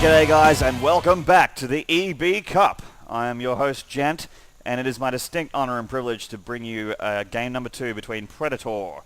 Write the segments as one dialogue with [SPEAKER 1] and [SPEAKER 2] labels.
[SPEAKER 1] G'day guys, and welcome back to the EB Cup. I am your host Gent, and it is my distinct honour and privilege to bring you game number 2 between Predator,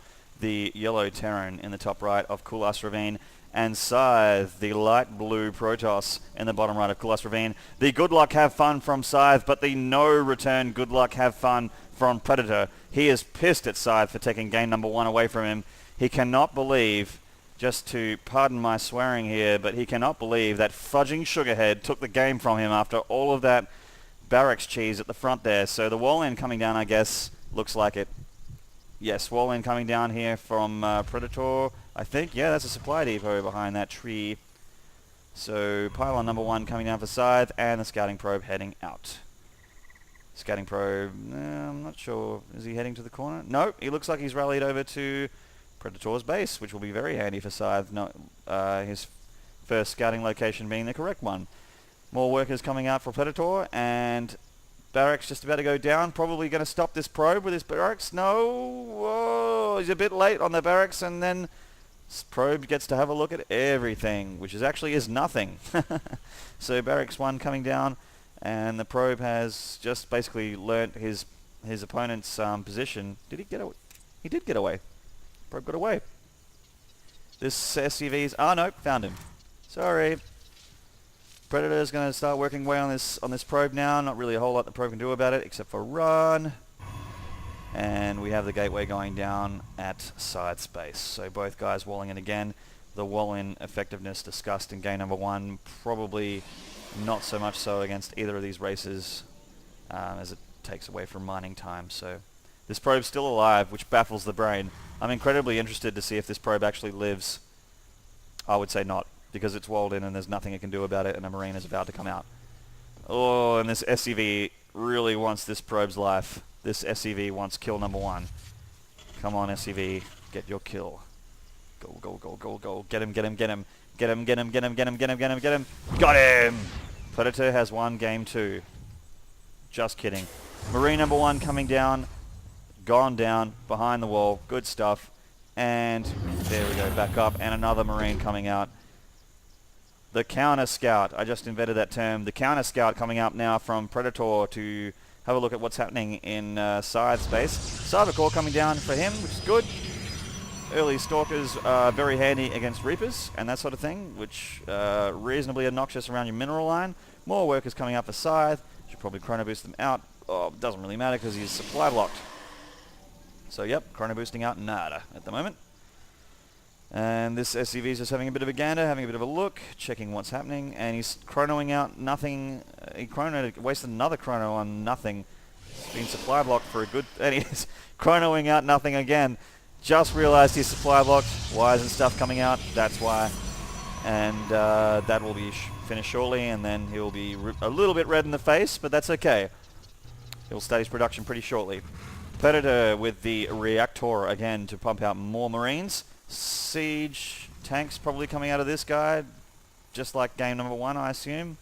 [SPEAKER 1] the yellow Terran in the top right of Kulas Ravine, and Scythe, the light blue Protoss in the bottom right of Kulas Ravine. The good luck have fun from Scythe, but the no return good luck have fun from Predator. He is pissed at Scythe for taking game number 1 away from him. He cannot believe, just to pardon my swearing here, but he cannot believe that fudging Sugarhead took the game from him after all of that barracks cheese at the front there. So the wall in coming down, I guess, looks like it. Yes, wall in coming down here from Predator, I think. Yeah, that's a supply depot behind that tree. So pylon number 1 coming down for Scythe, and the scouting probe heading out. Scouting probe, I'm not sure. Is he heading to the corner? No, he looks like he's rallied over to Predator's base, which will be very handy for Scythe, his first scouting location being the correct one. More workers coming out for Predator, and barracks just about to go down. Probably going to stop this probe with his barracks. No, whoa, he's a bit late on the barracks, and then this probe gets to have a look at everything, which actually is nothing. So barracks 1 coming down, and the probe has just basically learnt his opponent's position. Did he get away? He did get away. Probe got away. This SCV's... Oh, no, found him. Sorry. Predator's going to start working away on this probe now. Not really a whole lot the probe can do about it, except for run. And we have the gateway going down at side space. So both guys walling in again. The wall-in effectiveness discussed in game number 1. Probably not so much so against either of these races, as it takes away from mining time. So this probe's still alive, which baffles the brain. I'm incredibly interested to see if this probe actually lives. I would say not, because it's walled in and there's nothing it can do about it, and a Marine is about to come out. Oh, and this SCV really wants this probe's life. This SCV wants kill number 1. Come on, SCV, get your kill. Go, go, go, go, go. Get him, get him, get him. Get him, get him, get him, get him, get him, get him, get him. Got him! Predator has won game 2. Just kidding. Marine number 1 coming down. Gone down behind the wall. Good stuff. And there we go, back up. And another Marine coming out. The counter scout. I just invented that term. The counter scout coming up now from Predator to have a look at what's happening in side space. Cybercore coming down for him, which is good. Early stalkers are very handy against Reapers and that sort of thing, which reasonably obnoxious around your mineral line. More workers coming up for Scythe. Should probably chrono boost them out. Oh, doesn't really matter because he's supply blocked. So yep, chrono boosting out nada at the moment. And this SCV is just having a bit of a gander, having a bit of a look, checking what's happening, and he's chronoing out nothing. He wasted another chrono on nothing. He's been supply blocked for a good... And he's chronoing out nothing again. Just realized he's supply blocked. Why isn't stuff coming out? That's why. And that will be finished shortly, and then he'll be a little bit red in the face, but that's okay. He'll start his production pretty shortly. Predator with the reactor again to pump out more Marines. Siege tanks probably coming out of this guy, just like game number 1, I assume.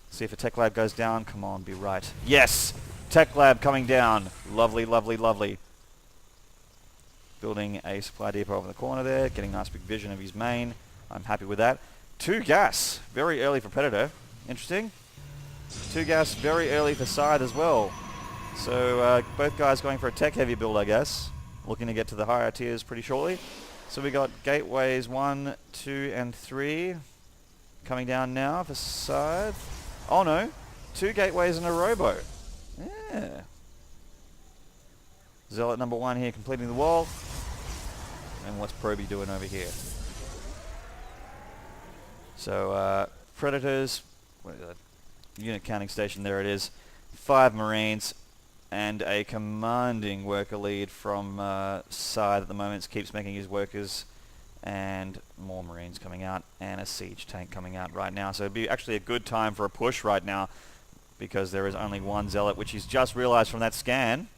[SPEAKER 1] See if a tech lab goes down. Come on, be right. Yes! Tech lab coming down. Lovely, lovely, lovely. Building a supply depot over the corner there, getting nice big vision of his main. I'm happy with that. 2 gas, very early for Predator. Interesting. 2 gas, very early for Scythe as well. So both guys going for a tech-heavy build, I guess. Looking to get to the higher tiers pretty shortly. So we got gateways 1, 2, and 3 coming down now for Scythe. Oh no, 2 gateways and a robo. Yeah. Zealot number 1 here completing the wall. And what's Proby doing over here? So Predators, unit counting station, there it is. 5 Marines. And a commanding worker lead from Scythe at the moment. Keeps making his workers, and more Marines coming out, and a siege tank coming out right now. So it'd be actually a good time for a push right now, because there is only 1 Zealot, which he's just realized from that scan.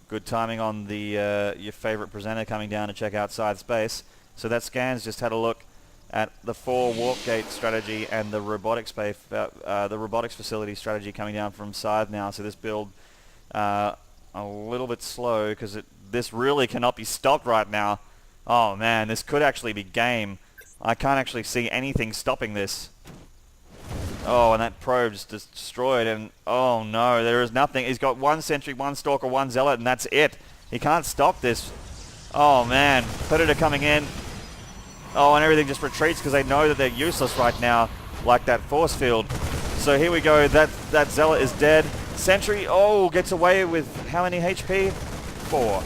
[SPEAKER 1] Good timing on the your favorite presenter coming down to check out side space. So that scan's just had a look at the 4 warp gate strategy and the robotics facility strategy coming down from Scythe now. So this build a little bit slow, because this really cannot be stopped right now. Oh man, this could actually be game. I can't actually see anything stopping this. Oh, and that probe's destroyed, and oh no, there is nothing. He's got one sentry, one stalker, one zealot, and that's it. He can't stop this. Oh man, Predator coming in. Oh, and everything just retreats because they know that they're useless right now, like that force field. So here we go, that zealot is dead. Sentry, oh, gets away with how many HP? 4.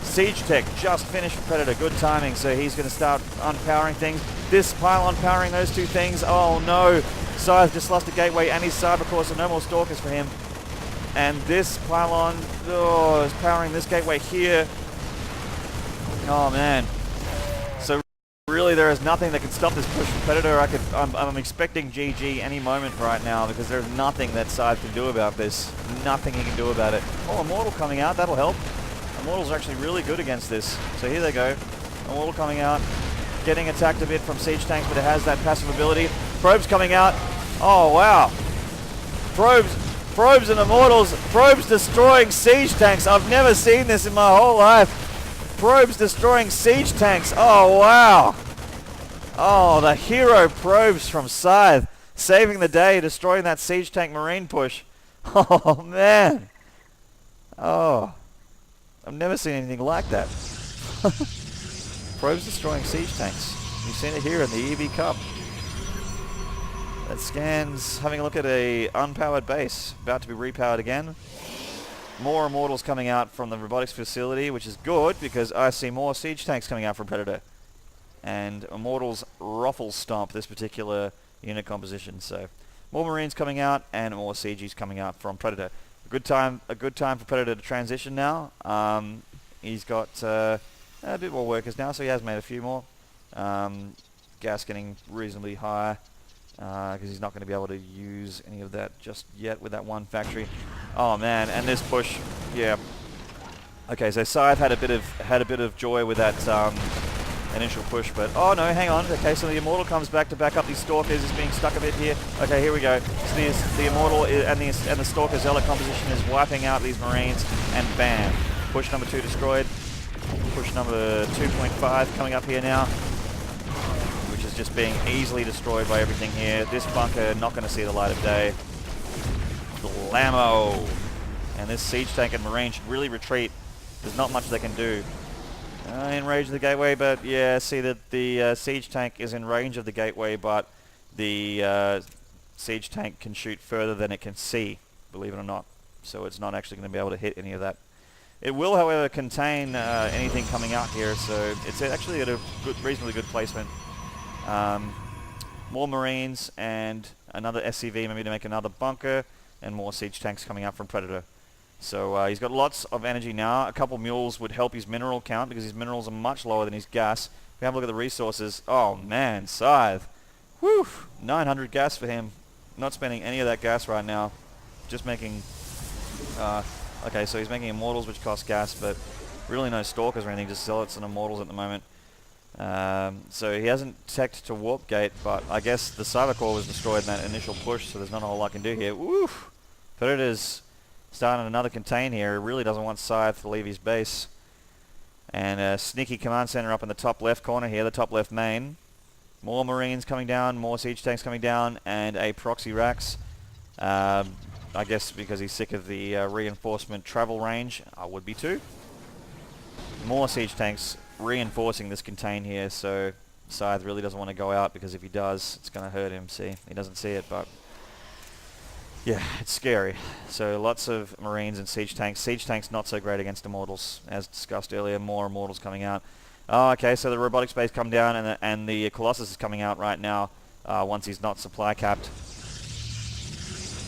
[SPEAKER 1] Siege Tech just finished for Predator, good timing, so he's going to start unpowering things. This pylon powering those two things, oh no. Scythe just lost a gateway and his cybercore, so no more stalkers for him. And this pylon, oh, is powering this gateway here. Oh man. So really there is nothing that can stop this push from Predator. I'm expecting GG any moment right now because there's nothing that Scythe can do about this. Nothing he can do about it. Oh, Immortal coming out, that'll help. Immortals are actually really good against this. So here they go. Immortal coming out. Getting attacked a bit from siege tanks, but it has that passive ability. Probes coming out. Oh, wow. Probes and Immortals. Probes destroying siege tanks. I've never seen this in my whole life. Probes destroying siege tanks. Oh, wow. Oh, the hero probes from Scythe. Saving the day, destroying that siege tank marine push. Oh, man. Oh. I've never seen anything like that. Probes destroying siege tanks. You've seen it here in the EV Cup. That scans, having a look at a unpowered base, about to be repowered again. More Immortals coming out from the robotics facility, which is good because I see more siege tanks coming out from Predator. And Immortals ruffle stomp this particular unit composition. So more Marines coming out and more Sieges coming out from Predator. A good time for Predator to transition now. He's got a bit more workers now, so he has made a few more. Gas getting reasonably high because he's not going to be able to use any of that just yet with that one factory. Oh man, and this push, yeah. Okay, so Scythe had a bit of joy with that initial push, but oh no, hang on. Okay, so the Immortal comes back to back up these Stalkers. He's being stuck a bit here. Okay, here we go. So the Immortal and the Stalker Zealot composition is wiping out these Marines, and bam, push number 2 destroyed. Push number 2.5 coming up here now, which is just being easily destroyed by everything here. This bunker not going to see the light of day. Blammo! And this siege tank and Marine should really retreat. There's not much they can do. In range of the gateway, but yeah, see that the siege tank is in range of the gateway, but the siege tank can shoot further than it can see, believe it or not. So it's not actually going to be able to hit any of that. It will, however, contain anything coming out here, so it's actually at a reasonably good placement. More Marines and another SCV maybe to make another bunker, and more siege tanks coming out from Predator. So he's got lots of energy now. A couple mules would help his mineral count because his minerals are much lower than his gas. If we have a look at the resources, oh man, Scythe. Whew, 900 gas for him. Not spending any of that gas right now. Just making... okay, so he's making Immortals, which cost gas, but really no Stalkers or anything, just Zealots and Immortals at the moment. So he hasn't teched to Warp Gate, but I guess the Cybercore was destroyed in that initial push, so there's not a whole lot I can do here. Woof! Predator's starting another contain here. He really doesn't want Scythe to leave his base. And a sneaky command center up in the top left corner here, the top left main. More Marines coming down, more siege tanks coming down, and a proxy Rax. I guess because he's sick of the reinforcement travel range. I would be too. More siege tanks reinforcing this contain here, so Scythe really doesn't want to go out because if he does, it's going to hurt him. See, he doesn't see it, but yeah, it's scary. So lots of Marines and siege tanks. Siege tanks not so great against Immortals, as discussed earlier. More Immortals coming out. Oh, okay, so the robotics base come down, and the Colossus is coming out right now once he's not supply capped,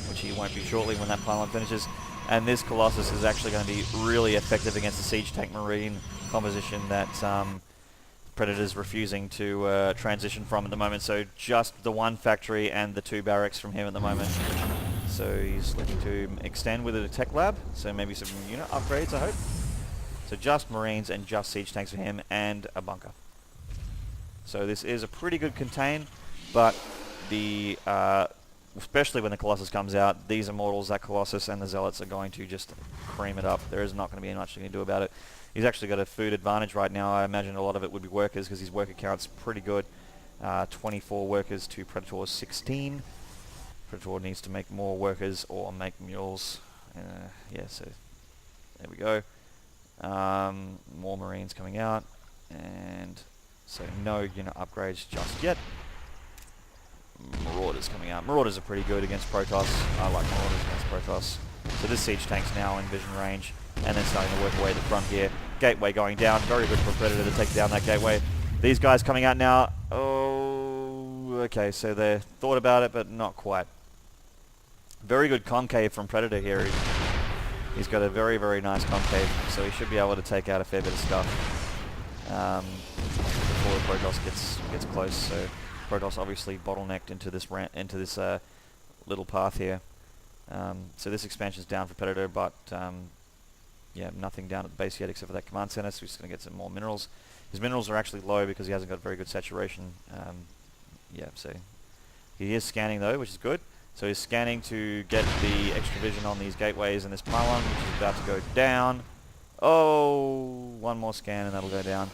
[SPEAKER 1] which he won't be shortly when that pylon finishes. And this Colossus is actually going to be really effective against the siege tank Marine composition that Predator's refusing to transition from at the moment. So just the one factory and the 2 barracks from him at the moment. So he's looking to extend with a tech lab, so maybe some unit upgrades, I hope. So just Marines and just siege tanks for him, and a bunker. So this is a pretty good contain, but the especially when the Colossus comes out, these Immortals, that Colossus, and the Zealots are going to just cream it up. There is not going to be much you can do about it. He's actually got a food advantage right now. I imagine a lot of it would be workers because his worker count's pretty good. 24 workers to Predator's 16. Predator needs to make more workers or make mules. Yeah, so there we go. More Marines coming out, and so no unit upgrades just yet. Marauders coming out. Marauders are pretty good against Protoss. I like Marauders against Protoss. So this siege tank's now in vision range, and then starting to work away at the front here. Gateway going down. Very good for Predator to take down that gateway. These guys coming out now. Oh, okay, so they thought about it, but not quite. Very good concave from Predator here. He's got a very, very nice concave, so he should be able to take out a fair bit of stuff before the Protoss gets close. So Protoss obviously bottlenecked into this little path here. So this expansion's down for Predator, but yeah, nothing down at the base yet except for that command center, so he's going to get some more minerals. His minerals are actually low because he hasn't got very good saturation. Yeah, so he is scanning though, which is good. So he's scanning to get the extra vision on these gateways and this pylon, which is about to go down. Oh, one more scan and that'll go down.